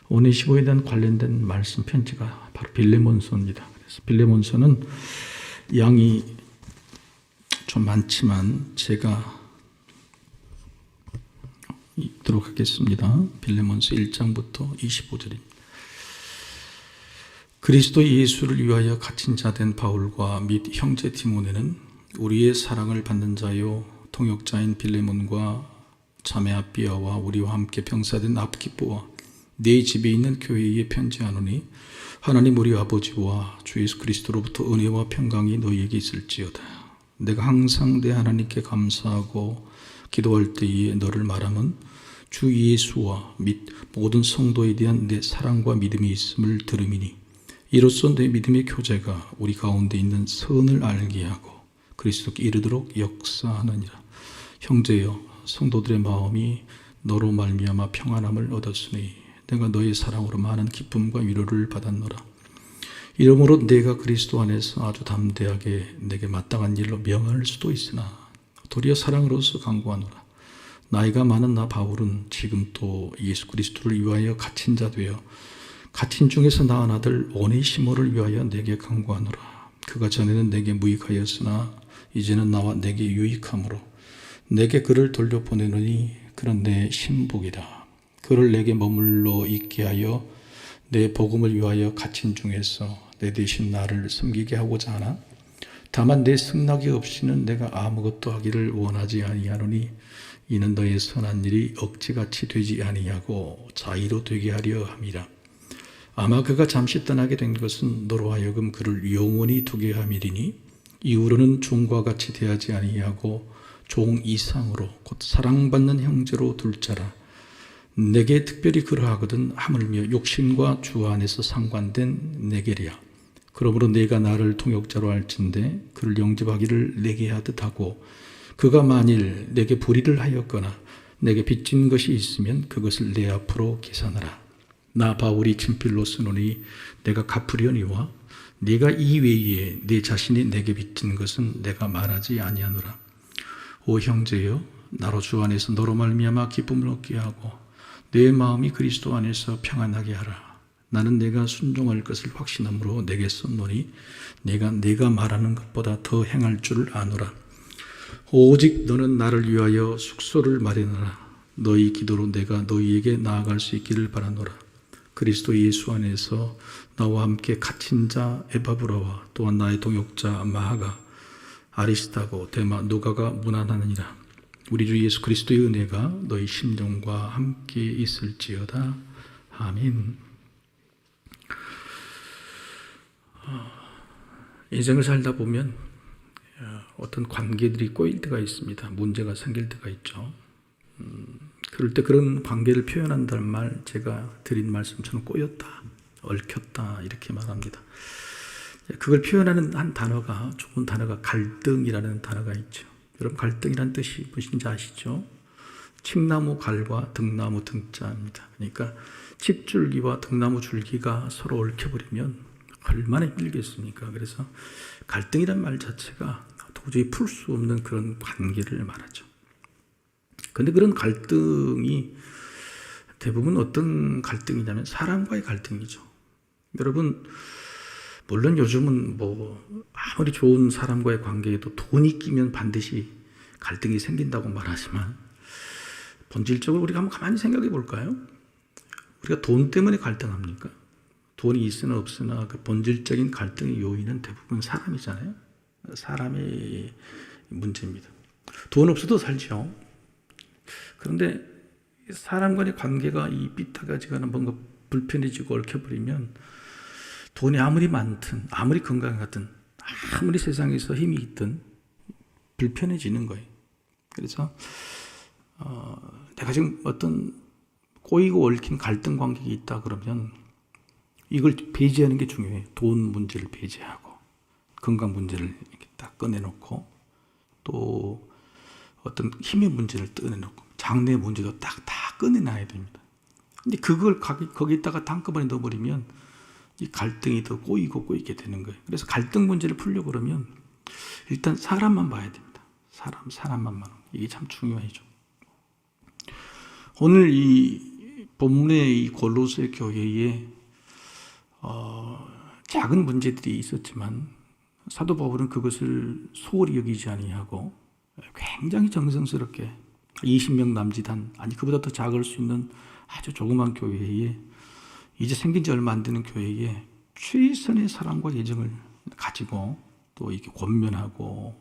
오네시모에 대한 관련된 말씀 편지가 바로 빌레몬서입니다. 그래서 빌레몬서는 양이 좀 많지만 제가 읽도록 하겠습니다. 빌레몬서 1장부터 25절입니다. 그리스도 예수를 위하여 갇힌 자 된 바울과 및 형제 디모데는 우리의 사랑을 받는 자요 통역자인 빌레몬과 자매 아비아와 우리와 함께 병사된 아키포와 네 집에 있는 교회에 편지하노니 하나님 우리 아버지와 주 예수 그리스도로부터 은혜와 평강이 너희에게 있을지어다. 내가 항상 내 하나님께 감사하고 기도할 때에 너를 말하면 주 예수와 및 모든 성도에 대한 내 사랑과 믿음이 있음을 들음이니 이로써 내 믿음의 교제가 우리 가운데 있는 선을 알게 하고 그리스도께 이르도록 역사하느니라. 형제여, 성도들의 마음이 너로 말미암아 평안함을 얻었으니 내가 너의 사랑으로 많은 기쁨과 위로를 받았노라. 이러므로 내가 그리스도 안에서 아주 담대하게 내게 마땅한 일로 명할 수도 있으나 도리어 사랑으로서 강구하노라. 나이가 많은 나 바울은 지금 또 예수 그리스도를 위하여 갇힌 자 되어 갇힌 중에서 낳은 아들 오네시모를 위하여 내게 강구하노라. 그가 전에는 내게 무익하였으나 이제는 나와 내게 유익함으로 내게 그를 돌려보내노니 그는 내 신복이다. 그를 내게 머물러 있게 하여 내 복음을 위하여 갇힌 중에서 내 대신 나를 섬기게 하고자 하나 다만 내 승낙이 없이는 내가 아무것도 하기를 원하지 아니하노니 이는 너의 선한 일이 억지같이 되지 아니하고 자의로 되게 하려 함이라. 아마 그가 잠시 떠나게 된 것은 너로 하여금 그를 영원히 두게 함이리니 이후로는 종과 같이 대하지 아니하고 종 이상으로 곧 사랑받는 형제로 둘 자라. 내게 특별히 그러하거든 하물며 욕심과 주 안에서 상관된 내게랴. 그러므로 내가 나를 통역자로 할진대 그를 영접하기를 내게 하듯 하고 그가 만일 내게 불의를 하였거나 내게 빚진 것이 있으면 그것을 내 앞으로 계산하라. 나 바울이 친필로 쓰노니 내가 갚으려니와 네가 이외에 내 자신이 내게 빚진 것은 내가 말하지 아니하노라. 오 형제여, 나로 주 안에서 너로 말미암아 기쁨을 얻게 하고 내 마음이 그리스도 안에서 평안하게 하라. 나는 내가 순종할 것을 확신함으로 내게 썼노니 내가 말하는 것보다 더 행할 줄 아노라. 오직 너는 나를 위하여 숙소를 마련하라. 너희 기도로 내가 너희에게 나아갈 수 있기를 바라노라. 그리스도 예수 안에서 나와 함께 갇힌 자 에바브라와 또한 나의 동역자 마하가 아리스타고 데마 누가가 문안하느니라. 우리 주 예수 그리스도의 은혜가 너희 심령과 함께 있을지어다. 아멘. 인생을 살다 보면 어떤 관계들이 꼬일 때가 있습니다. 문제가 생길 때가 있죠. 그럴 때 그런 관계를 표현한다는 말, 제가 드린 말씀처럼 꼬였다, 얽혔다 이렇게 말합니다. 그걸 표현하는 한 단어가, 좋은 단어가 갈등이라는 단어가 있죠. 여러분 갈등이란 뜻이 무엇인지 아시죠? 칡나무 갈과 등나무 등자입니다. 그러니까 칡줄기와 등나무 줄기가 서로 얽혀버리면 얼마나 힘들겠습니까? 그래서 갈등이란 말 자체가 도저히 풀 수 없는 그런 관계를 말하죠. 그런데 그런 갈등이 대부분 어떤 갈등이냐면 사람과의 갈등이죠. 여러분 물론 요즘은 아무리 좋은 사람과의 관계에도 돈이 끼면 반드시 갈등이 생긴다고 말하지만 본질적으로 우리가 한번 가만히 생각해 볼까요? 우리가 돈 때문에 갈등합니까? 돈이 있으나 없으나 그 본질적인 갈등의 요인은 대부분 사람이잖아요. 사람의 문제입니다. 돈 없어도 살죠. 그런데 사람 간의 관계가 이 삐딱하지거나 뭔가 불편해지고 얽혀버리면 돈이 아무리 많든 아무리 건강하든 아무리 세상에서 힘이 있든 불편해지는 거예요. 그래서 내가 지금 어떤 꼬이고 얽힌 갈등 관계가 있다 그러면 이걸 배제하는 게 중요해요. 돈 문제를 배제하고 건강 문제를 이렇게 딱 꺼내놓고 또 어떤 힘의 문제를 꺼내놓고 장래 문제도 딱 다 꺼내놔야 됩니다. 근데 그걸 거기다가 한꺼번에 넣어버리면 이 갈등이 더 꼬이게 되는 거예요. 그래서 갈등 문제를 풀려고 그러면 일단 사람만 봐야 됩니다. 사람만 봐요. 이게 참 중요하죠. 오늘 이 본문의 이 골로새 교회에 작은 문제들이 있었지만 사도 바울은 그것을 소홀히 여기지 아니하고 굉장히 정성스럽게 20명 남짓한, 아니 그보다 더 작을 수 있는 아주 조그만 교회에, 이제 생긴 지 얼마 안 되는 교회에 최선의 사랑과 애정을 가지고 또 이렇게 권면하고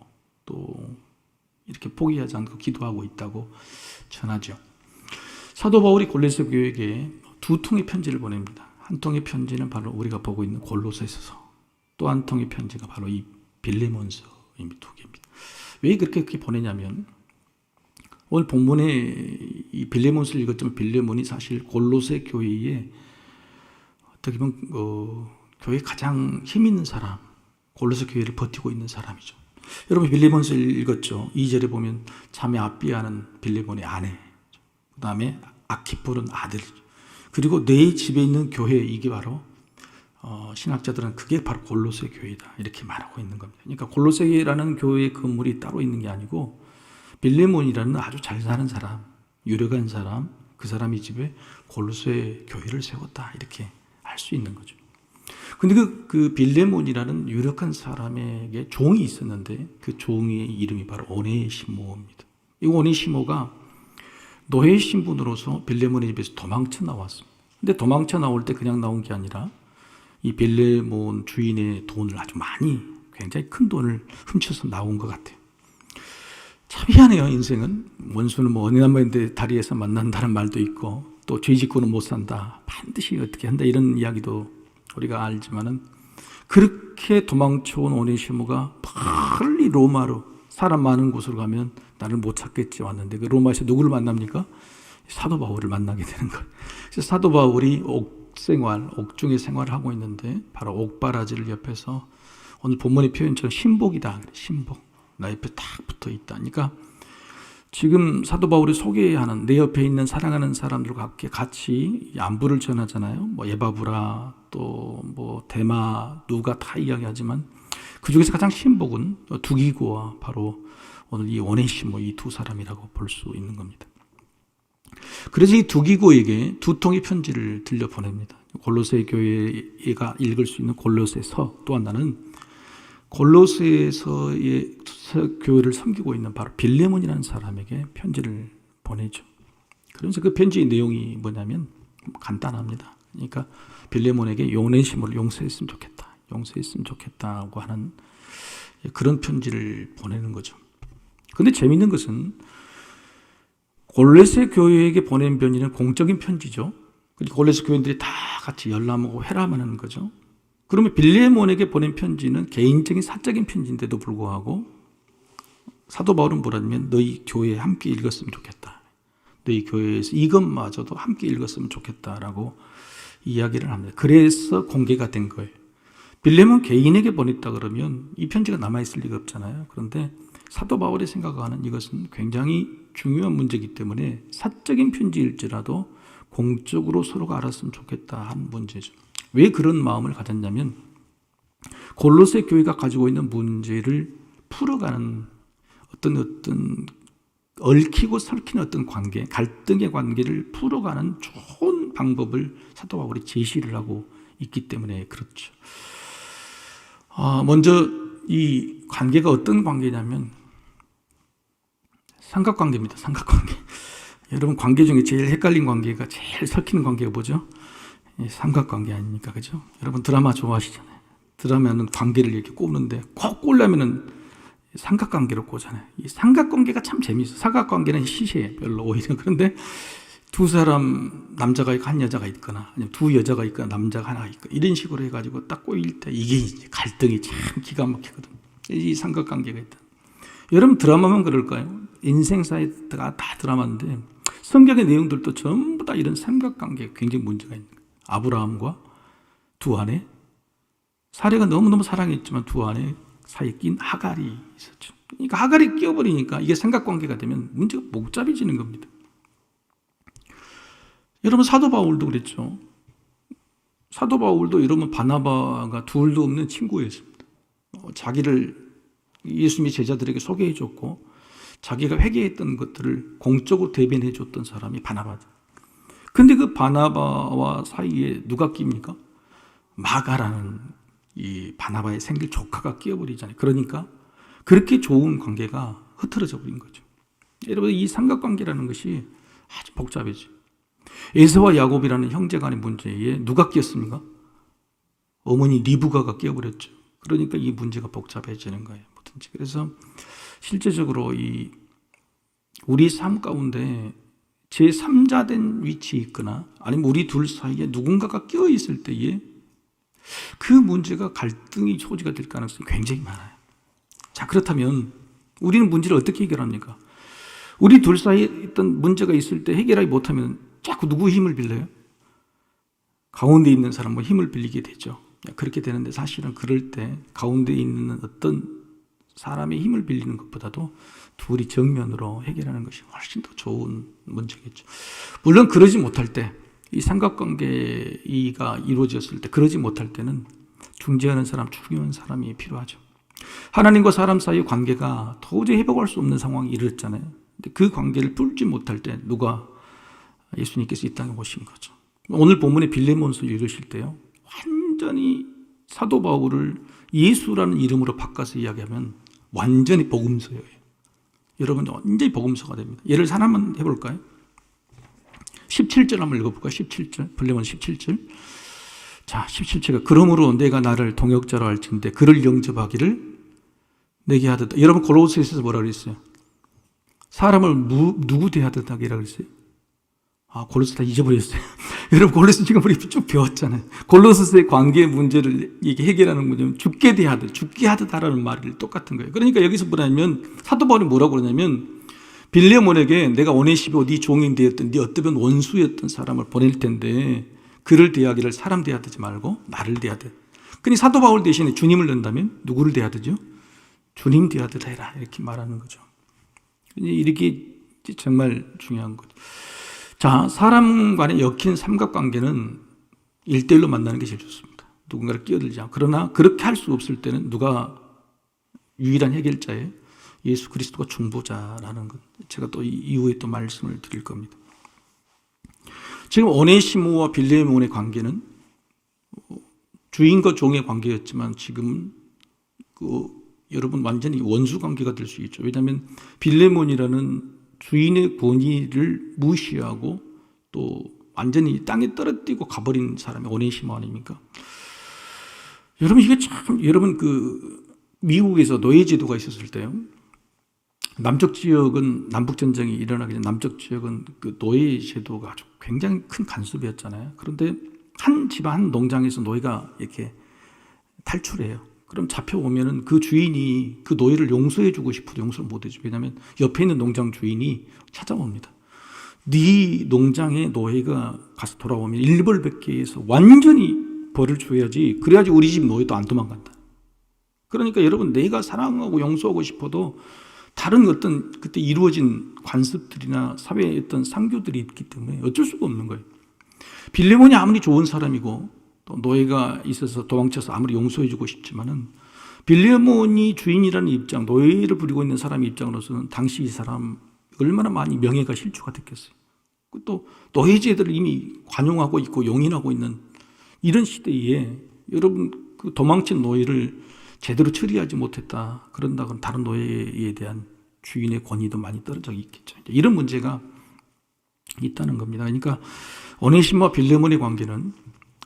또 이렇게 포기하지 않고 기도하고 있다고 전하죠. 사도 바울이 골로새 교회에게 두 통의 편지를 보냅니다. 한 통의 편지는 바로 우리가 보고 있는 골로새서, 또 한 통의 편지가 바로 이 빌레몬서입니다. 두 개입니다. 왜 그렇게 보내냐면, 오늘 본문에 이 빌레몬서를 읽었지만 빌레몬이 사실 골로새 교회에 어떻게 보면 교회 가장 힘 있는 사람, 골로새 교회를 버티고 있는 사람이죠. 여러분 빌레몬서를 읽었죠. 2절에 보면 자매 아비아는 빌레몬의 아내, 그 다음에 아키폴은 아들, 그리고 내 집에 있는 교회, 이게 바로 신학자들은 그게 바로 골로새 교회다 이렇게 말하고 있는 겁니다. 그러니까 골로새라는 교회의 건물이 따로 있는 게 아니고 빌레몬이라는 아주 잘 사는 사람, 유력한 사람, 그 사람이 집에 골로새 교회를 세웠다 이렇게 알 수 있는 거죠. 근데 그 빌레몬이라는 유력한 사람에게 종이 있었는데 그 종의 이름이 바로 오네시모입니다. 이 오네시모가 노예 신분으로서 빌레몬의 집에서 도망쳐 나왔습니다. 근데 도망쳐 나올 때 그냥 나온 게 아니라 이 빌레몬 주인의 돈을 아주 많이, 굉장히 큰 돈을 훔쳐서 나온 것 같아요. 참 희한해요, 인생은. 원수는 뭐 어느 나무인데 다리에서 만난다는 말도 있고, 또 죄 짓고는 못 산다, 반드시 어떻게 한다, 이런 이야기도 우리가 알지만은, 그렇게 도망쳐온 오네시모가 빨리 로마로, 사람 많은 곳으로 가면 나를 못 찾겠지 왔는데, 그 로마에서 누구를 만납니까? 사도 바울을 만나게 되는 거예요. 그래서 사도 바울이 옥중에 생활을 하고 있는데, 바로 옥바라지를 옆에서 오늘 본문의 표현처럼 신복이다, 신복, 나 옆에 딱 붙어 있다. 그러니까 지금 사도 바울이 소개하는, 내 옆에 있는 사랑하는 사람들과 같이 안부를 전하잖아요. 뭐 에바브라, 또 뭐 데마, 누가 다 이야기하지만 그 중에서 가장 신복은 두기고와 바로 오늘 이 오네시모, 이 두 사람이라고 볼 수 있는 겁니다. 그래서 이 두기고에게 두 통의 편지를 들려 보냅니다. 골로새 교회가 읽을 수 있는 골로새서, 또 하나는 골로새서의 교회를 섬기고 있는 바로 빌레몬이라는 사람에게 편지를 보내죠. 그래서 그 편지의 내용이 뭐냐면 간단합니다. 그러니까 빌레몬에게 오네시모를 용서했으면 좋겠다, 용서했으면 좋겠다고 하는 그런 편지를 보내는 거죠. 근데 재미있는 것은 골로새 교회에게 보낸 편지는 공적인 편지죠. 골로새 교인들이 다 같이 열람하고 회람하는 거죠. 그러면 빌레몬에게 보낸 편지는 개인적인 사적인 편지인데도 불구하고 사도 바울은 뭐라면 너희 교회에 함께 읽었으면 좋겠다, 너희 교회에서 이것마저도 함께 읽었으면 좋겠다라고 이야기를 합니다. 그래서 공개가 된 거예요. 빌레몬 개인에게 보냈다 그러면 이 편지가 남아있을 리가 없잖아요. 그런데 사도 바울이 생각하는 이것은 굉장히 중요한 문제이기 때문에 사적인 편지일지라도 공적으로 서로가 알았으면 좋겠다 한 문제죠. 왜 그런 마음을 가졌냐면 골로새 교회가 가지고 있는 문제를 풀어가는 어떤 얽히고 설키는 어떤 관계, 갈등의 관계를 풀어가는 좋은 방법을 사도 바울이 제시를 하고 있기 때문에 그렇죠. 먼저 이 관계가 어떤 관계냐면 삼각관계입니다. 삼각관계. 여러분 관계 중에 제일 헷갈린 관계가, 제일 설키는 관계가 뭐죠? 삼각관계 아닙니까? 그죠? 여러분 드라마 좋아하시잖아요. 드라마는 관계를 이렇게 꼽는데 꼭 꼽으려면은 삼각관계로 꼽잖아요. 이 삼각관계가 참 재미있어요. 사각관계는 시시해, 별로 오히려. 그런데 두 사람, 남자가 있고 한 여자가 있거나, 아니면 두 여자가 있거나 남자가 하나 있거나, 이런 식으로 해가지고 딱 꼬일 때 이게 이제 갈등이 참 기가 막히거든. 이 삼각관계가 있다. 여러분 드라마만 그럴까요? 인생사가 다 드라마인데 성경의 내용들도 전부 다 이런 삼각관계에 굉장히 문제가 있는 거예요. 아브라함과 두 아내, 사례가 너무너무 사랑했지만 두 아내 사이에 낀 하갈이 있었죠. 그러니까 하갈이 끼어버리니까 이게 삼각관계가 되면 문제가 복잡해지는 겁니다. 여러분 사도 바울도 그랬죠. 사도 바울도 이러면 바나바가 둘도 없는 친구였습니다. 자기를 예수님의 제자들에게 소개해 줬고 자기가 회개했던 것들을 공적으로 대변해 줬던 사람이 바나바죠. 근데 그 바나바와 사이에 누가 끼입니까? 마가라는 이 바나바의 생길 조카가 끼어버리잖아요. 그러니까 그렇게 좋은 관계가 흐트러져 버린 거죠. 여러분, 이 삼각관계라는 것이 아주 복잡해져. 에서와 야곱이라는 형제 간의 문제에 누가 끼었습니까? 어머니 리브가가 끼어버렸죠. 그러니까 이 문제가 복잡해지는 거예요. 뭐든지. 그래서 실제적으로 이 우리 삶 가운데 제3자된 위치에 있거나 아니면 우리 둘 사이에 누군가가 끼어 있을 때에 그 문제가 갈등의 소지가 될 가능성이 굉장히 많아요. 자, 그렇다면 우리는 문제를 어떻게 해결합니까? 우리 둘 사이에 있던 문제가 있을 때 해결하지 못하면 자꾸 누구 힘을 빌려요? 가운데 있는 사람 힘을 빌리게 되죠. 그렇게 되는데 사실은 그럴 때 가운데 있는 어떤 사람의 힘을 빌리는 것보다도 둘이 정면으로 해결하는 것이 훨씬 더 좋은 문제겠죠. 물론 그러지 못할 때, 이 삼각관계가 이루어졌을 때, 그러지 못할 때는 중재하는 사람, 중요한 사람이 필요하죠. 하나님과 사람 사이의 관계가 도저히 회복할 수 없는 상황이 이르렀잖아요. 근데 그 관계를 뚫지 못할 때 누가 예수님께서 이 땅에 오신 거죠. 오늘 본문의 빌레몬서를 읽으실 때요, 완전히 사도 바울을 예수라는 이름으로 바꿔서 이야기하면 완전히 복음서예요. 여러분, 완전히 복음서가 됩니다. 예를 하나만 해볼까요? 17절 한번 읽어볼까요? 17절, 빌레몬 17절. 자, 17절가 그러므로 내가 나를 동역자로 할진대 그를 영접하기를 내게 하듯. 여러분, 골로새서에서 뭐라 그랬어요? 사람을 누구 대하듯 하기라 그랬어요? 아, 골로새 다 잊어버렸어요. 여러분, 골로새 지금 우리 쭉 배웠잖아요. 골로새의 관계 문제를 이게 해결하는 문제는 죽게 하듯 하라는 말이 똑같은 거예요. 그러니까 여기서 뭐냐면 사도 바울이 뭐라고 그러냐면 빌레몬에게 내가 오네시모 네 종인 되었던 네 어떠면 원수였던 사람을 보낼 텐데 그를 대하기를 사람 대하듯이 말고 나를 대하듯. 그러니 사도 바울 대신에 주님을 넣는다면 누구를 대하듯요? 주님 대하듯 해라, 이렇게 말하는 거죠. 이렇게 정말 중요한 거죠. 자, 사람 간의 엮인 삼각관계는 1대1로 만나는 게 제일 좋습니다. 누군가를 끼어들지 않고. 그러나 그렇게 할 수 없을 때는 누가 유일한 해결자예요? 예수 그리스도가 중보자라는 것. 제가 또 이후에 또 말씀을 드릴 겁니다. 지금 오네시모와 빌레몬의 관계는 주인과 종의 관계였지만 지금 여러분 완전히 원수 관계가 될 수 있죠. 왜냐하면 빌레몬이라는 주인의 권위를 무시하고 또 완전히 땅에 떨어뜨리고 가버린 사람이 오네시모 아닙니까? 여러분, 이게 참, 여러분, 미국에서 노예제도가 있었을 때요, 남쪽 지역은 남북전쟁이 일어나기 전 남쪽 지역은 그 노예제도가 아주 굉장히 큰 간섭이었잖아요. 그런데 한 집안, 한 농장에서 노예가 이렇게 탈출해요. 그럼 잡혀오면은 그 주인이 그 노예를 용서해주고 싶어도 용서를 못해줘. 왜냐하면 옆에 있는 농장 주인이 찾아옵니다. 네 농장에 노예가 가서 돌아오면 일벌백계에 해서 완전히 벌을 줘야지. 그래야지 우리 집 노예도 안 도망간다. 그러니까 여러분, 내가 사랑하고 용서하고 싶어도 다른 어떤 그때 이루어진 관습들이나 사회의 어떤 상교들이 있기 때문에 어쩔 수가 없는 거예요. 빌레몬이 아무리 좋은 사람이고 또 노예가 있어서 도망쳐서 아무리 용서해주고 싶지만은 빌레몬이 주인이라는 입장, 노예를 부리고 있는 사람의 입장으로서는 당시 이 사람 얼마나 많이 명예가 실추가 됐겠어요. 또 노예제들을 이미 관용하고 있고 용인하고 있는 이런 시대에 여러분, 그 도망친 노예를 제대로 처리하지 못했다 그런다면 다른 노예에 대한 주인의 권위도 많이 떨어져 있겠죠. 이런 문제가 있다는 겁니다. 그러니까 오네시모와 빌레몬의 관계는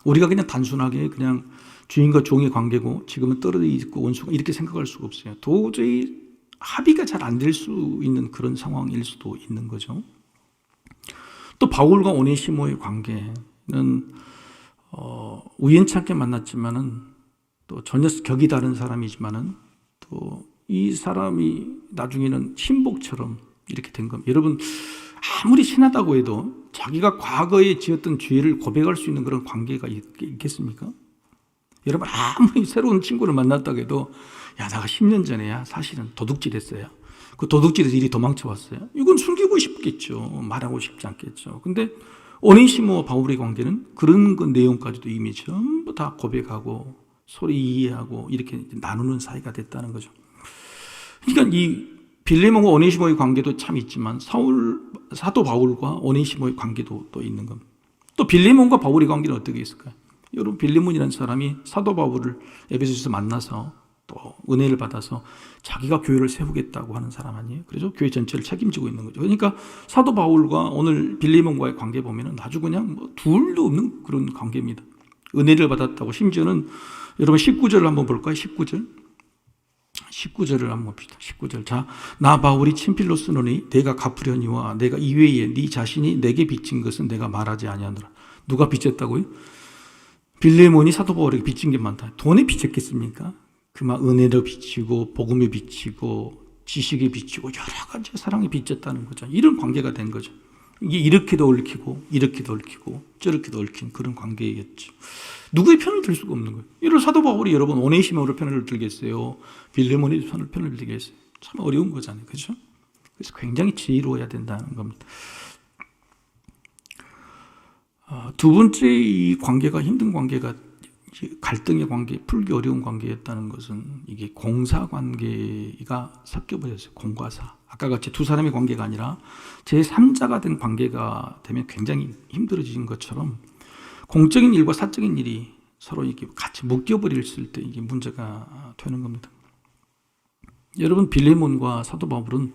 우리가 그냥 단순하게 그냥 주인과 종의 관계고 지금은 떨어져 있고 원수가 이렇게 생각할 수가 없어요. 도저히 합의가 잘 안 될 수 있는 그런 상황일 수도 있는 거죠. 또 바울과 오네시모의 관계는 우연찮게 만났지만은 또 전혀 격이 다른 사람이지만은 또 이 사람이 나중에는 신복처럼 이렇게 된 겁니다. 여러분, 아무리 친하다고 해도 자기가 과거에 지었던 죄를 고백할 수 있는 그런 관계가 있겠습니까? 여러분, 아무리 새로운 친구를 만났다고 해도 야, 내가 10년 전에야 사실은 도둑질 했어요. 그 도둑질에서 이리 도망쳐 왔어요. 이건 숨기고 싶겠죠. 말하고 싶지 않겠죠. 근데 오네시모와 바울의 관계는 그런 그 내용까지도 이미 전부 다 고백하고 서로 이해하고 이렇게 나누는 사이가 됐다는 거죠. 그러니까 이 빌레몬과 오네시모의 관계도 참 있지만 사도 바울과 오네시모의 관계도 또 있는 겁니다. 또 빌레몬과 바울의 관계는 어떻게 있을까요? 여러분, 빌레몬이라는 사람이 사도 바울을 에베소에서 만나서 또 은혜를 받아서 자기가 교회를 세우겠다고 하는 사람 아니에요? 그래서 교회 전체를 책임지고 있는 거죠. 그러니까 사도 바울과 오늘 빌레몬과의 관계 보면은 아주 그냥 뭐 둘도 없는 그런 관계입니다. 은혜를 받았다고. 심지어는 여러분 19절을 한번 볼까요? 19절을 한번 봅시다. 19절. 자, 나 바울이 친필로 쓰노니 내가 갚으려니와 내가 이외에 네 자신이 내게 빚진 것은 내가 말하지 아니하노라. 누가 빚졌다고요? 빌레몬이 사도 바울에게 빚진 게 많다. 돈에 빚졌겠습니까? 그만 은혜로 빚지고 복음에 빚지고 지식에 빚지고 여러 가지 사랑에 빚졌다는 거죠. 이런 관계가 된 거죠. 이게 이렇게도 얽히고 이렇게도 얽히고 저렇게도 얽힌 그런 관계였죠. 누구의 편을 들 수가 없는 거예요. 이를 사도 바울이 여러분 오네시모로 편을 들겠어요? 빌레몬이 편을 들겠어요? 참 어려운 거잖아요. 그렇죠? 그래서 굉장히 지혜로워야 된다는 겁니다. 두 번째 이 관계가 힘든 관계가 갈등의 관계, 풀기 어려운 관계였다는 것은 이게 공사 관계가 섞여버렸어요. 공과사. 아까 같이 두 사람의 관계가 아니라 제3자가 된 관계가 되면 굉장히 힘들어지는 것처럼 공적인 일과 사적인 일이 서로 이렇게 같이 묶여버렸을 때 이게 문제가 되는 겁니다. 여러분, 빌레몬과 사도 바울은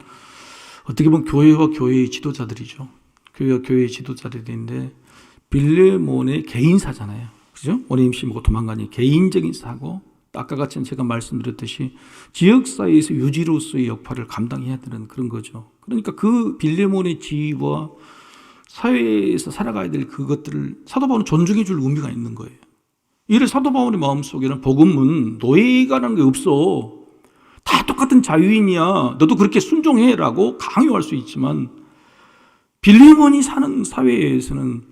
어떻게 보면 교회와 교회의 지도자들이죠. 교회와 교회의 지도자들인데 빌레몬의 개인사잖아요. 그죠? 오네시모가 뭐 도망가니 개인적인 사고, 아까 같이 제가 말씀드렸듯이 지역사회에서 유지로서의 역할을 감당해야 되는 그런 거죠. 그러니까 그 빌레몬의 지위와 사회에서 살아가야 될 그것들을 사도 바울은 존중해 줄 의미가 있는 거예요. 이를 사도 바울의 마음속에는 복음은 노예가라는 게 없어. 다 똑같은 자유인이야. 너도 그렇게 순종해라고 강요할 수 있지만 빌레몬이 사는 사회에서는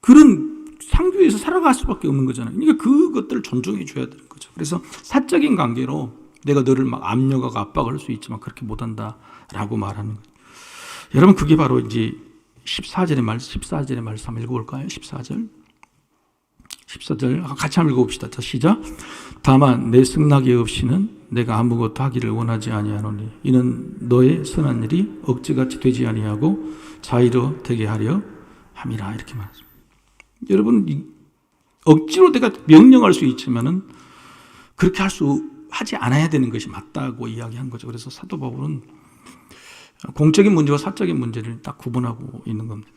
그런 상규에서 살아갈 수밖에 없는 거잖아요. 그러니까 그것들을 존중해 줘야 되는 거죠. 그래서 사적인 관계로 내가 너를 막 압력하고 압박할 수 있지만 그렇게 못한다라고 말하는 거죠. 여러분, 그게 바로 이제 14절의 말씀 한번 읽어볼까요? 14절 같이 한번 읽어봅시다. 자, 시작. 다만 내 승낙이 없이는 내가 아무것도 하기를 원하지 아니하노니 이는 너의 선한 일이 억지같이 되지 아니하고 자의로 되게 하려 함이라. 이렇게 말합니다. 여러분, 억지로 내가 명령할 수 있지만은 그렇게 하지 않아야 되는 것이 맞다고 이야기한 거죠. 그래서 사도 바울은 공적인 문제와 사적인 문제를 딱 구분하고 있는 겁니다.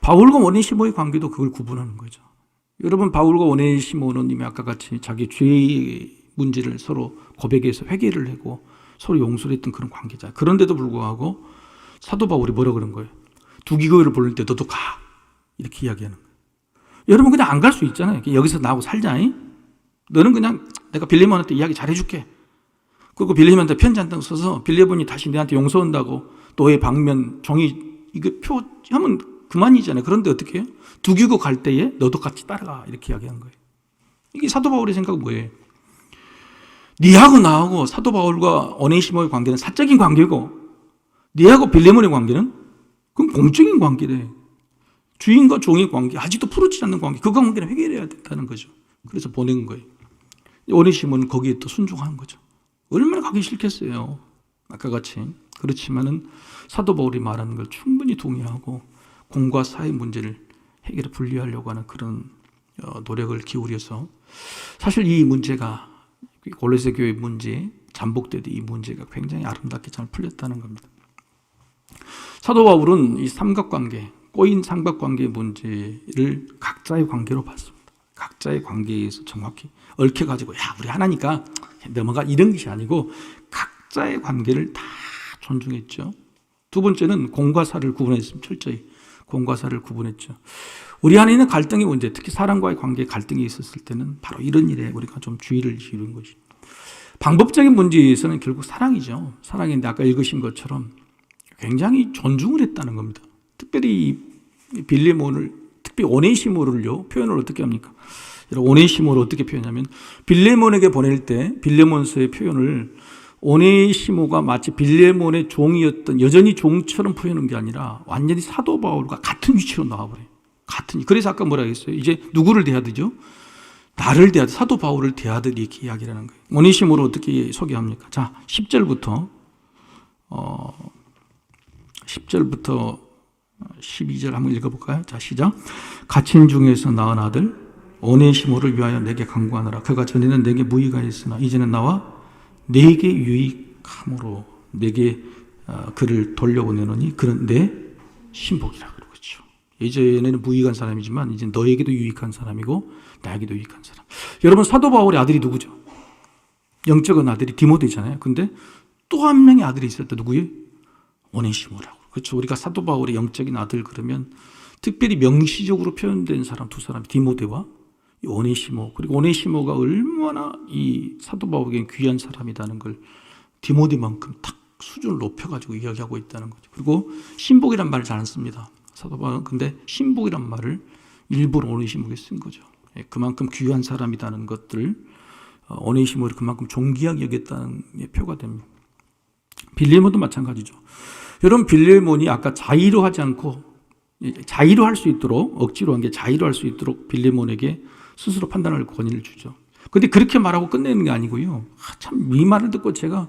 바울과 오네시모의 관계도 그걸 구분하는 거죠. 여러분, 바울과 오네시모는 이미 아까 같이 자기 죄의 문제를 서로 고백해서 회개를 하고 서로 용서를 했던 그런 관계잖아요. 그런데도 불구하고 사도 바울이 뭐라 그런 거예요? 두기교회를 부를 때 너도 가. 이렇게 이야기하는 거예요. 여러분, 그냥 안 갈 수 있잖아요. 여기서 나하고 살자. 너는 그냥 내가 빌레몬한테 이야기 잘해줄게. 그리고 빌레몬한테 편지 한 장 써서 빌레몬이 다시 내한테 용서한다고 너의 방면 종이 이거 표하면 그만이잖아요. 그런데 어떻게 해요? 두기고 갈 때에 너도 같이 따라가. 이렇게 이야기한 거예요. 이게 사도 바울의 생각은 뭐예요? 니하고 나하고 사도 바울과 오네시모의 관계는 사적인 관계고 니하고 빌레몬의 관계는 그건 공적인 관계래. 주인과 종의 관계, 아직도 풀어지지 않는 관계, 그 관계는 해결해야 된다는 거죠. 그래서 보낸 거예요. 오네시모는 거기에 또 순종한 거죠. 얼마나 가기 싫겠어요. 아까 같이. 그렇지만은 사도 바울이 말하는 걸 충분히 동의하고 공과 사의 문제를 해결해 분리하려고 하는 그런 노력을 기울여서 사실 이 문제가 골로새 교회 문제, 잠복되던 이 문제가 굉장히 아름답게 잘 풀렸다는 겁니다. 사도 바울은 이 삼각관계, 꼬인 삼각관계 문제를 각자의 관계로 봤습니다. 각자의 관계에서 정확히 얽혀가지고 야 우리 하나니까 넘어가 이런 것이 아니고 각자의 관계를 다 존중했죠. 두 번째는 공과 사를 구분했습니다. 철저히 공과 사를 구분했죠. 우리 안에 있는 갈등의 문제, 특히 사람과의 관계에 갈등이 있었을 때는 바로 이런 일에 우리가 좀 주의를 기울이는 것이. 방법적인 문제에서는 결국 사랑이죠. 사랑인데 아까 읽으신 것처럼 굉장히 존중을 했다는 겁니다. 특별히 빌레몬을, 특히 오네시모를요, 표현을 어떻게 합니까? 오네시모를 어떻게 표현하냐면, 빌레몬에게 보낼 때, 빌레몬서의 표현을 오네시모가 마치 빌레몬의 종이었던, 여전히 종처럼 표현한 게 아니라, 완전히 사도 바울과 같은 위치로 나와버려요. 그래서 아까 뭐라 했어요? 이제 누구를 대하듯죠? 나를 대하듯, 사도 바울을 대하듯 이렇게 이야기를 하는 거예요. 오네시모를 어떻게 소개합니까? 자, 10절부터 12절 한번 읽어볼까요? 자, 시작. 갇힌 중에서 낳은 아들 오네시모를 위하여 내게 간구하노라. 그가 전에는 내게 무의가 있으나 이제는 나와 내게 유익함으로 내게 그를 돌려보내노니 그는 내 신복이라. 그렇죠. 예전에는 무익한 사람이지만 이제 너에게도 유익한 사람이고 나에게도 유익한 사람. 여러분, 사도 바울의 아들이 누구죠? 영적인 아들이 디모데잖아요. 근데 또 한 명의 아들이 있었다. 누구예요? 오네시모라고. 그렇죠. 우리가 사도 바울의 영적인 아들 그러면 특별히 명시적으로 표현된 사람 두 사람이 디모데와 이 오네시모. 그리고 오네시모가 얼마나 이 사도 바울에게 귀한 사람이라는 걸 디모데만큼 탁 수준을 높여가지고 이야기하고 있다는 거죠. 그리고 신복이란 말을 잘 안 씁니다. 사도 바울은 근데 신복이란 말을 일부러 오네시모에게 쓴 거죠. 그만큼 귀한 사람이라는 것들, 오네시모를 그만큼 존귀하게 여겼다는 표가 됩니다. 빌레몬도 마찬가지죠. 여러분, 빌레몬이 아까 자의로 하지 않고 자의로 할 수 있도록, 억지로 한 게 자의로 할 수 있도록 빌레몬에게 스스로 판단할 권위를 주죠. 근데 그렇게 말하고 끝내는 게 아니고요. 참 이 말을 듣고 제가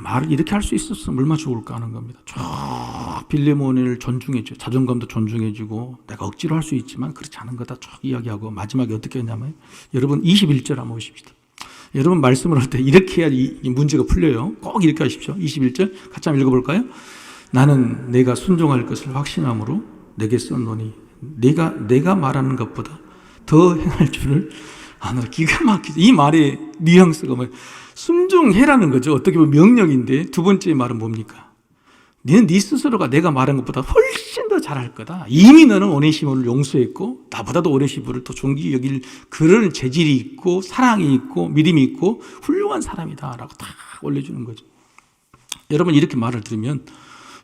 말을 이렇게 할 수 있었으면 얼마나 좋을까 하는 겁니다. 쫙 빌레몬을 존중해줘. 자존감도 존중해주고 내가 억지로 할 수 있지만 그렇지 않은 거다 쫙 이야기하고 마지막에 어떻게 했냐면 여러분 21절 한번 보십시다. 여러분 말씀을 할 때 이렇게 해야 이 문제가 풀려요. 꼭 이렇게 하십시오. 21절 같이 한번 읽어볼까요? 나는 내가 순종할 것을 확신함으로 내게 썼노니 내가 말하는 것보다 더 행할 줄을 아노라. 기가 막히죠. 이 말의 뉘앙스가 뭐예요? 순종해라는 거죠. 어떻게 보면 명령인데 두 번째 말은 뭡니까? 너는 네 스스로가 내가 말한 것보다 훨씬 더 잘할 거다. 이미 너는 오네시모를 용서했고 나보다도 오네시모를 더 존귀히 여길 그런 재질이 있고 사랑이 있고 믿음이 있고 훌륭한 사람이다 라고 다 올려주는 거죠. 여러분 이렇게 말을 들으면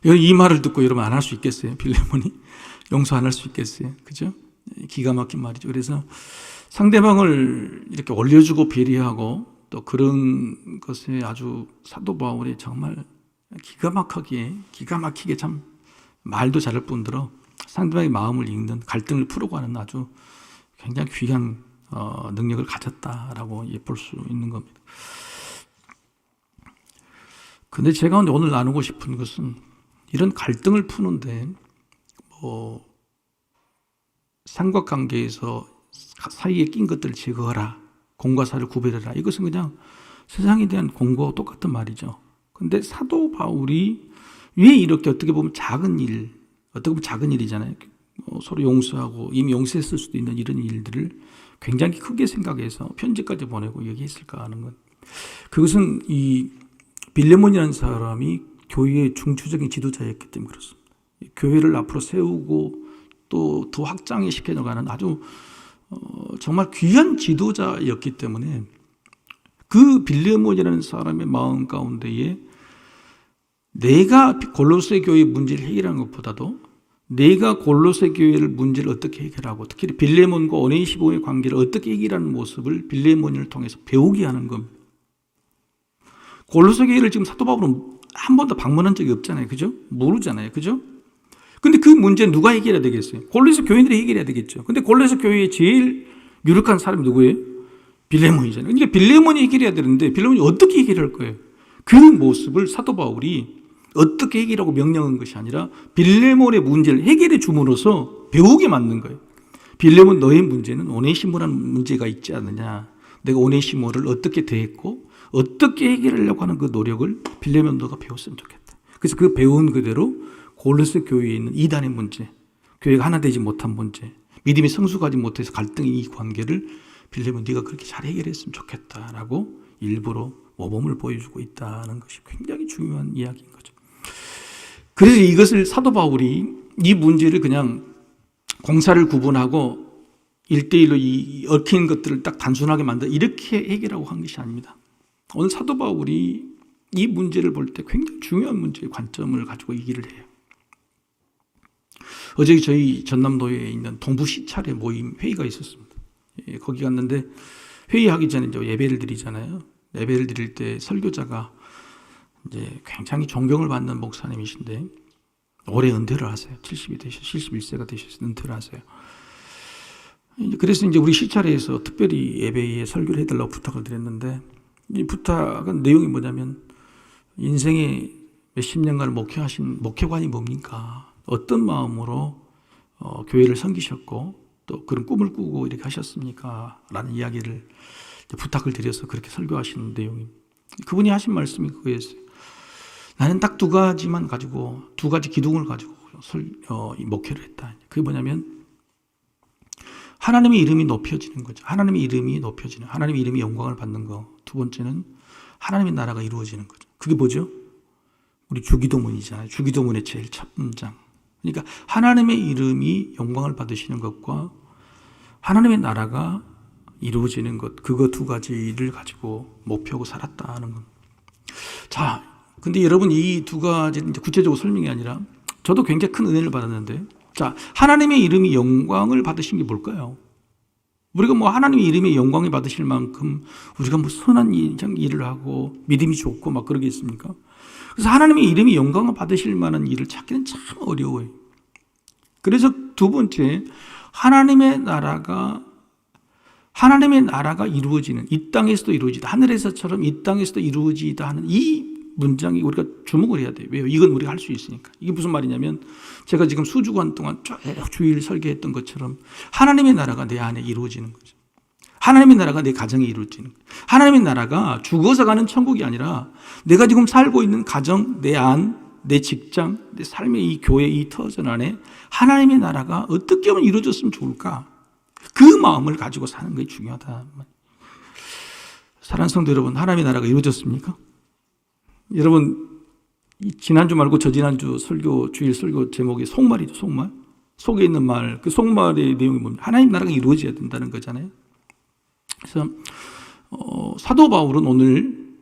이 말을 듣고 여러분 안 할 수 있겠어요? 빌레몬이 용서 안 할 수 있겠어요? 그죠? 기가 막힌 말이죠. 그래서 상대방을 이렇게 올려주고 배려하고 또 그런 것에 아주 사도 바울이 정말 기가 막히게 참 말도 잘할 뿐더러 상대방의 마음을 읽는 갈등을 풀어가는 아주 굉장히 귀한 능력을 가졌다라고 볼 수 있는 겁니다. 근데 제가 오늘 나누고 싶은 것은 이런 갈등을 푸는데 삼각관계에서 사이에 낀 것들을 제거하라. 공과 사를 구별해라. 이것은 그냥 세상에 대한 공고와 똑같은 말이죠. 근데 사도 바울이 왜 이렇게 어떻게 보면 작은 일이잖아요. 서로 용서하고 이미 용서했을 수도 있는 이런 일들을 굉장히 크게 생각해서 편지까지 보내고 얘기했을까 하는 건 그것은 이 빌레몬이라는 사람이 교회의 중추적인 지도자였기 때문에 그렇습니다. 교회를 앞으로 세우고 또 더 확장해 시켜나가는 아주 정말 귀한 지도자였기 때문에 그 빌레몬이라는 사람의 마음 가운데에 내가 골로새 교회의 문제를 해결하는 것보다도 내가 골로새 교회를 문제를 어떻게 해결하고 특히 빌레몬과 오네시모의 관계를 어떻게 해결하는 모습을 빌레몬을 통해서 배우게 하는 겁니다. 골로새 교회를 지금 사도 바울은 한 번도 방문한 적이 없잖아요. 그죠? 모르잖아요. 그죠? 근데 그 문제는 누가 해결해야 되겠어요? 골로새 교인들이 해결해야 되겠죠. 근데 골로새 교회의 제일 유력한 사람이 누구예요? 빌레몬이잖아요. 그러니까 빌레몬이 해결해야 되는데 빌레몬이 어떻게 해결할 거예요? 그 모습을 사도 바울이 어떻게 해결하고 명령한 것이 아니라 빌레몬의 문제를 해결해 줌으로써 배우게 만든 거예요. 빌레몬 너의 문제는 오네시모라는 문제가 있지 않느냐. 내가 오네시모를 어떻게 대했고 어떻게 해결하려고 하는 그 노력을 빌레몬 너가 배웠으면 좋겠다. 그래서 그 배운 그대로 골로새 교회에 있는 이단의 문제, 교회가 하나 되지 못한 문제, 믿음이 성숙하지 못해서 갈등의 이 관계를 빌레몬 네가 그렇게 잘 해결했으면 좋겠다라고 일부러 모범을 보여주고 있다는 것이 굉장히 중요한 이야기인 거죠. 그래서 이것을 사도 바울이 이 문제를 그냥 공사를 구분하고 1대1로 이 얽힌 것들을 딱 단순하게 만들어 이렇게 해결하고 한 것이 아닙니다. 오늘 사도 바울이 이 문제를 볼 때 굉장히 중요한 문제의 관점을 가지고 얘기를 해요. 어제 저희 전남도에 있는 동부 시찰의 모임 회의가 있었습니다. 거기 갔는데 회의하기 전에 이제 예배를 드리잖아요. 예배를 드릴 때 설교자가 이제 굉장히 존경을 받는 목사님이신데 올해 은퇴를 하세요. 71세가 되셔서 은퇴를 하세요. 그래서 이제 우리 시찰에서 특별히 예배에 설교를 해달라고 부탁을 드렸는데 이 부탁은 내용이 뭐냐면 인생에 몇십 년간을 목회하신 목회관이 뭡니까? 어떤 마음으로 교회를 섬기셨고 또 그런 꿈을 꾸고 이렇게 하셨습니까? 라는 이야기를 부탁을 드려서 그렇게 설교하시는 내용입니다. 그분이 하신 말씀이 그거였어요. 나는 딱 두 가지만 가지고, 두 가지 기둥을 가지고 목회를 했다. 그게 뭐냐면 하나님의 이름이 높여지는 거죠. 하나님의 이름이 높여지는, 하나님의 이름이 영광을 받는 거. 두 번째는 하나님의 나라가 이루어지는 거죠. 그게 뭐죠? 우리 주기도문이잖아요. 주기도문의 제일 첫 문장. 그러니까 하나님의 이름이 영광을 받으시는 것과 하나님의 나라가 이루어지는 것, 그거 두 가지를 가지고 목표하고 살았다는 것. 자, 근데 여러분 이 두 가지는 이제 구체적으로 설명이 아니라 저도 굉장히 큰 은혜를 받았는데, 자, 하나님의 이름이 영광을 받으신 게 뭘까요? 우리가 뭐 하나님의 이름이 영광을 받으실 만큼 우리가 뭐 선한 일을 하고 믿음이 좋고 막 그러겠습니까? 그래서 하나님의 이름이 영광을 받으실 만한 일을 찾기는 참 어려워요. 그래서 두 번째, 하나님의 나라가 이루어지는, 이 땅에서도 이루어지다, 하늘에서처럼 이 땅에서도 이루어지다 하는 이 문장이 우리가 주목을 해야 돼요. 왜요? 이건 우리가 할 수 있으니까. 이게 무슨 말이냐면 제가 지금 수주간 동안 쭉 주일 설계했던 것처럼 하나님의 나라가 내 안에 이루어지는 거죠. 하나님의 나라가 내 가정에 이루어지는 거예요. 하나님의 나라가 죽어서 가는 천국이 아니라 내가 지금 살고 있는 가정, 내 안, 내 직장, 내 삶의 이 교회, 이 터전 안에 하나님의 나라가 어떻게 하면 이루어졌으면 좋을까? 그 마음을 가지고 사는 것이 중요하다. 사랑하는 성도 여러분, 하나님의 나라가 이루어졌습니까? 여러분, 지난주 말고 저지난주 주일 설교 제목이 속말이죠, 속말. 속에 있는 말, 그 속말의 내용이 뭡니까? 하나님 나라가 이루어져야 된다는 거잖아요. 그래서 사도 바울은 오늘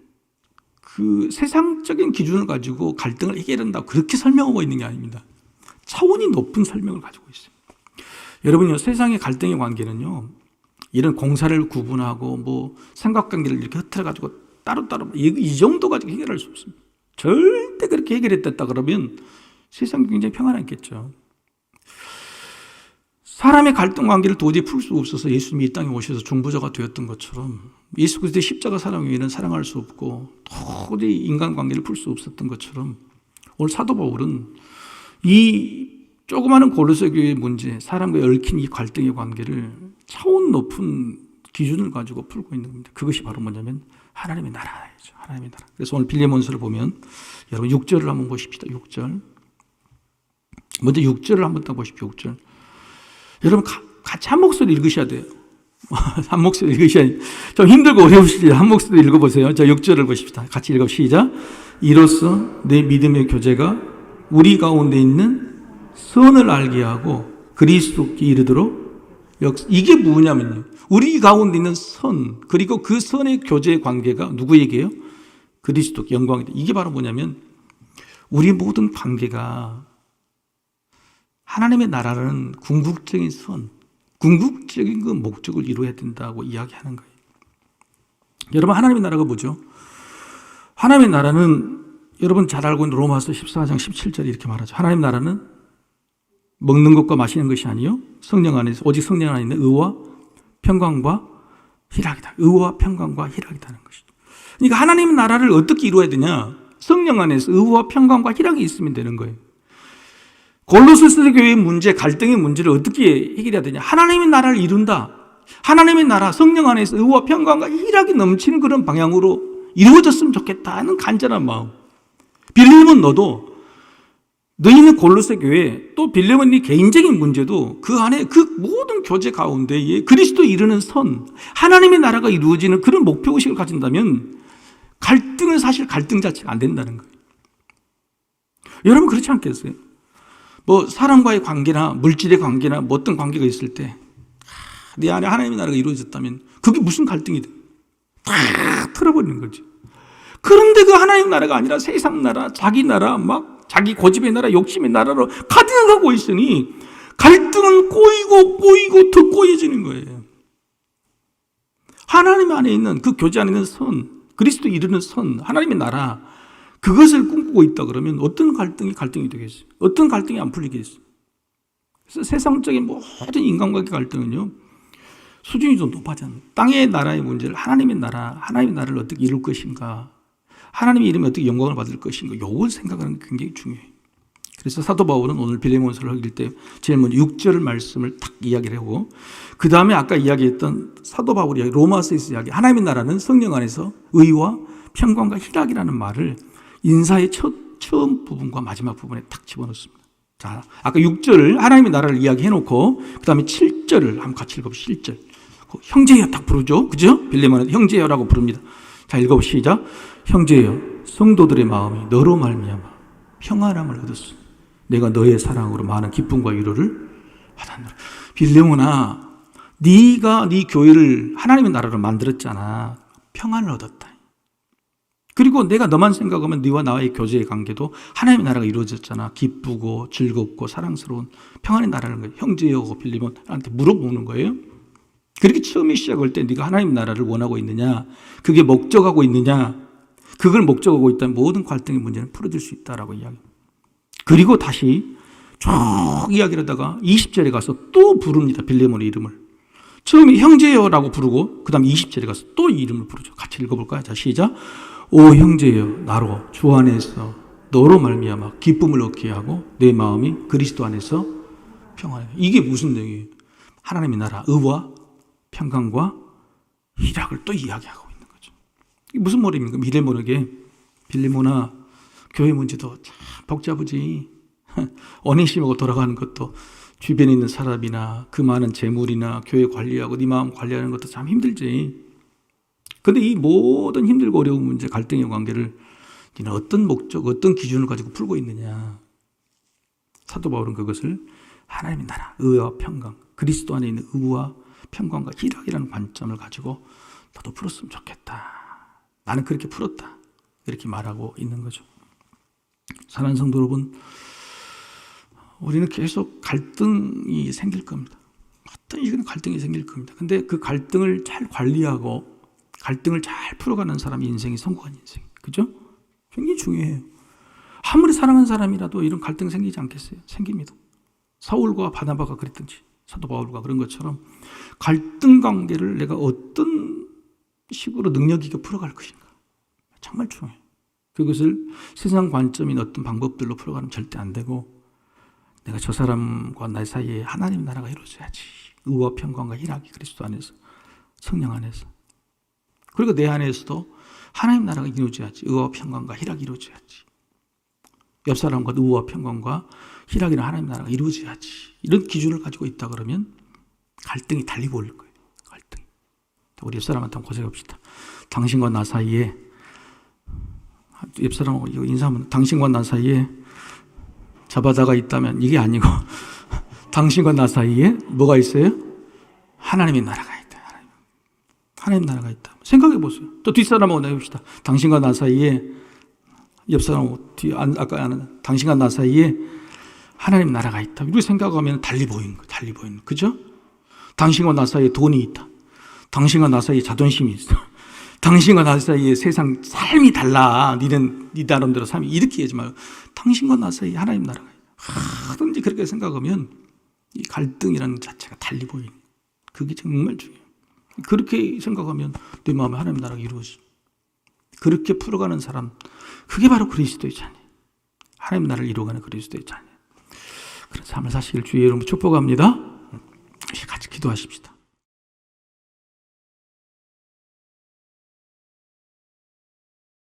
그 세상적인 기준을 가지고 갈등을 해결한다고 그렇게 설명하고 있는 게 아닙니다. 차원이 높은 설명을 가지고 있어요. 여러분요, 세상의 갈등의 관계는요, 이런 공사를 구분하고 뭐 삼각관계를 이렇게 흐트러 가지고 따로따로 이 정도 가지고 해결할 수 없습니다. 절대 그렇게 해결했다 그러면 세상이 굉장히 평안했겠죠. 사람의 갈등 관계를 도저히 풀 수 없어서 예수님이 이 땅에 오셔서 중보자가 되었던 것처럼 예수 그리스도의 십자가 사랑 외에는 사랑할 수 없고 도저히 인간관계를 풀 수 없었던 것처럼 오늘 사도 바울은 이 조그마한 고로새 교회의 문제, 사람과 얽힌 이 갈등의 관계를 차원 높은 기준을 가지고 풀고 있는 겁니다. 그것이 바로 뭐냐면 하나님의 나라죠. 하나님의 나라. 그래서 오늘 빌레몬서를 보면 여러분 6절을 한번 보십시다. 6절. 먼저 6절을 한번 딱 보십시오. 6절. 여러분 같이 한 목소리 읽으셔야 돼요. 한 목소리 읽으셔야 돼요. 좀 힘들고 어려우시죠? 한 목소리 읽어보세요. 자, 6절을 보십시다. 같이 읽읍시다. 시작. 이로써 내 믿음의 교제가 우리 가운데 있는 선을 알게 하고 그리스도께 이르도록 이게 뭐냐면요, 우리 가운데 있는 선, 그리고 그 선의 교제의 관계가 누구에게요? 그리스도께 영광이다. 이게 바로 뭐냐면 우리 모든 관계가 하나님의 나라는 궁극적인 선, 궁극적인 그 목적을 이루어야 된다고 이야기하는 거예요. 여러분, 하나님의 나라가 뭐죠? 하나님의 나라는 여러분 잘 알고 있는 로마서 14장 17절에 이렇게 말하죠. 하나님의 나라는 먹는 것과 마시는 것이 아니요 성령 안에서, 오직 성령 안에 있는 의와 평강과 희락이다. 의와 평강과 희락이다는 것이죠. 그러니까 하나님의 나라를 어떻게 이루어야 되냐? 성령 안에서 의와 평강과 희락이 있으면 되는 거예요. 골로새 교회의 문제, 갈등의 문제를 어떻게 해결해야 되냐? 하나님의 나라를 이룬다. 하나님의 나라, 성령 안에서 의와 평강과 희락이 넘치는 그런 방향으로 이루어졌으면 좋겠다는 간절한 마음. 빌레몬 너도, 너희는 골로새 교회, 또 빌레몬 네 개인적인 문제도 그 안에 그 모든 교제 가운데에 그리스도 이루는 선, 하나님의 나라가 이루어지는 그런 목표의식을 가진다면 갈등은 사실 갈등 자체가 안 된다는 거예요. 여러분 그렇지 않겠어요? 뭐 사람과의 관계나 물질의 관계나 뭐 어떤 관계가 있을 때 내 안에 하나님의 나라가 이루어졌다면 그게 무슨 갈등이 돼? 다 틀어버리는 거지. 그런데 그 하나님 나라가 아니라 세상 나라, 자기 나라, 막 자기 고집의 나라, 욕심의 나라로 가득하고 있으니 갈등은 꼬이고 더 꼬여지는 거예요. 하나님 안에 있는 그 교제 안에 있는 선, 그리스도 이루는 선, 하나님의 나라, 그것을 꿈꾸고 있다 그러면 어떤 갈등이 되겠어요? 어떤 갈등이 안 풀리겠어요? 그래서 세상적인 모든 인간관계 갈등은요, 수준이 좀 높아져요. 땅의 나라의 문제를 하나님의 나라를 어떻게 이룰 것인가, 하나님의 이름에 어떻게 영광을 받을 것인가, 요걸 생각하는 게 굉장히 중요해요. 그래서 사도 바울은 오늘 빌레몬서를 읽을 때 제일 먼저 6절 말씀을 딱 이야기를 하고, 그 다음에 아까 이야기했던 사도 바울이 로마서에서 이야기, 하나님의 나라는 성령 안에서 의와 평강과 희락이라는 말을 인사의 처음 부분과 마지막 부분에 딱 집어넣습니다. 자, 아까 6절을 하나님의 나라를 이야기해놓고 그 다음에 7절을 한번 같이 읽어보시죠. 7절. 형제여 딱 부르죠. 그죠? 빌레몬은 형제여라고 부릅니다. 자, 읽어보시죠. 시작. 형제여, 성도들의 마음이 너로 말미암아 평안함을 얻었으니 내가 너의 사랑으로 많은 기쁨과 위로를 받았노라. 빌레몬아, 네가 네 교회를 하나님의 나라로 만들었잖아. 평안을 얻었다. 그리고 내가 너만 생각하면 네와 나의 교제의 관계도 하나님의 나라가 이루어졌잖아. 기쁘고 즐겁고 사랑스러운 평안의 나라는 거예요. 형제여 빌레몬한테 물어보는 거예요. 그렇게 처음에 시작할 때 네가 하나님의 나라를 원하고 있느냐, 그게 목적하고 있느냐, 그걸 목적하고 있다면 모든 갈등의 문제는 풀어질 수 있다라고 이야기합니다. 그리고 다시 쭉 이야기를 하다가 20절에 가서 또 부릅니다. 빌레몬의 이름을. 처음에 형제여라고 부르고 그 다음 20절에 가서 또 이 이름을 부르죠. 같이 읽어볼까요? 자, 시작. 오 형제여, 나로 주 안에서 너로 말미암아 기쁨을 얻게 하고 내 마음이 그리스도 안에서 평안해. 이게 무슨 내용이에요? 하나님의 나라, 의와 평강과 희락을 또 이야기하고 있는 거죠. 이게 무슨 말입니까? 빌레몬에게, 빌레몬아, 교회 문제도 참 복잡하지. 오네시모가 돌아가는 것도 주변에 있는 사람이나 그 많은 재물이나 교회 관리하고 네 마음 관리하는 것도 참 힘들지. 그런데 이 모든 힘들고 어려운 문제, 갈등의 관계를 너는 어떤 목적, 어떤 기준을 가지고 풀고 있느냐. 사도 바울은 그것을 하나님의 나라, 의와 평강, 그리스도 안에 있는 의와 평강과 희락이라는 관점을 가지고 나도 풀었으면 좋겠다. 나는 그렇게 풀었다. 이렇게 말하고 있는 거죠. 사랑하는 성도 여러분, 우리는 계속 갈등이 생길 겁니다. 어떤 식으로 갈등이 생길 겁니다. 근데 그 갈등을 잘 관리하고 갈등을 잘 풀어가는 사람의 인생이 성공한 인생. 그죠? 굉장히 중요해요. 아무리 사랑하는 사람이라도 이런 갈등 생기지 않겠어요? 생깁니다. 사울과 바나바가 그랬든지 사도 바울과 그런 것처럼 갈등 관계를 내가 어떤 식으로 능력 있게 풀어갈 것인가. 정말 중요해요. 그것을 세상 관점인 어떤 방법들로 풀어가면 절대 안 되고, 내가 저 사람과 나 사이에 하나님 나라가 이루어져야지. 의와 평강과 희락이 그리스도 안에서, 성령 안에서. 그리고 내 안에서도 하나님 나라가 이루어져야지. 의와 평강과 희락이 이루어져야지. 옆 사람과 의와 평강과 희락이나 하나님 나라가 이루어져야지. 이런 기준을 가지고 있다 그러면 갈등이 달리 보일 거예요. 갈등. 우리 옆 사람한테 한번 고생합시다. 당신과 나 사이에, 옆 사람하고 이거 인사하면, 당신과 나 사이에 자바다가 있다면 이게 아니고 당신과 나 사이에 뭐가 있어요? 하나님의 나라가 있다. 하나님 나라가 있다. 생각해 보세요. 또 뒷사람하고 내봅시다. 당신과 나 사이에, 옆 사람하고 아까 당신과 나 사이에 하나님 나라가 있다. 이렇게 생각하면 달리 보이는 거예요. 달리 보이는 거예요. 그죠? 당신과 나 사이에 돈이 있다. 당신과 나 사이에 자존심이 있어. 당신과 나 사이에 세상 삶이 달라. 네 나름대로 삶이. 이렇게 하지 말고 당신과 나 사이에 하나님 나라가 있다. 하든지 그렇게 생각하면 이 갈등이라는 자체가 달리 보이는, 그게 정말 중요해요. 그렇게 생각하면 내 마음에 하나님 나라가 이루어져. 그렇게 풀어가는 사람, 그게 바로 그리스도의 자녀. 하나님 나라를 이루어가는 그리스도의 자녀. 그런 삶을 사시길 주의 이름으로 축복합니다. 같이 기도하십시다.